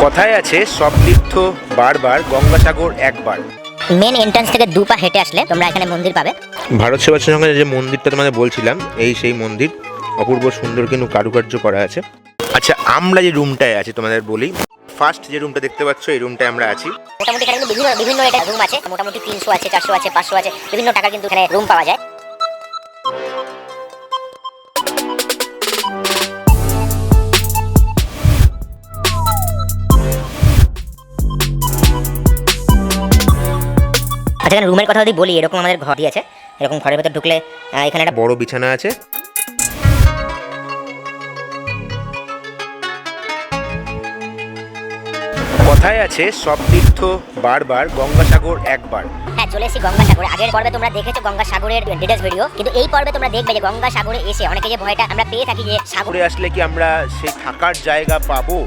কথায় আছে সব তীর্থ বারবার গঙ্গাসাগর একবার। মেন এন্ট্রান্স থেকে দু পা হেঁটে আসলে তোমরা এখানে মন্দির পাবে। ভারত সেবাশ্রমের সঙ্গে যে মন্দিরটা তোমাদের বলছিলাম, এই সেই মন্দির, অপূর্ব সুন্দর কিন্তু কারুকার্য করা আছে। আচ্ছা, আমরা যে রুমটায় আছি তোমাদের বলি, ফার্স্ট যে রুমটা দেখতে পাচ্ছ এই রুমটায় আমরা আছি। মোটামুটি এখানে কিন্তু বিভিন্ন বিভিন্ন এটা রুম আছে, মোটামুটি 300 আছে, 400 আছে, 500 আছে, বিভিন্ন টাকার কিন্তু এখানে রুম পাওয়া যায়। আচ্ছা, এখানে রুমের কথা যদি বলি, এরকম আমাদের ঘর দিয়েছে। এরকম ঘরের ভেতর ঢুকলে এখানে একটা বড় বিছানা আছে। কথায় আছে সব তীর্থ বারবার গঙ্গাসাগর একবার। হ্যাঁ, চলে এসেছি গঙ্গাসাগরে। আগের পর্বে তোমরা দেখেছো গঙ্গাসাগরের ডিটেলস ভিডিও, কিন্তু এই পর্বে তোমরা দেখবে যে গঙ্গাসাগরে এসে অনেকে যে ভয়টা আমরা পেয়ে থাকি যে সাগরে আসলে কি আমরা সেই থাকার জায়গা পাবো,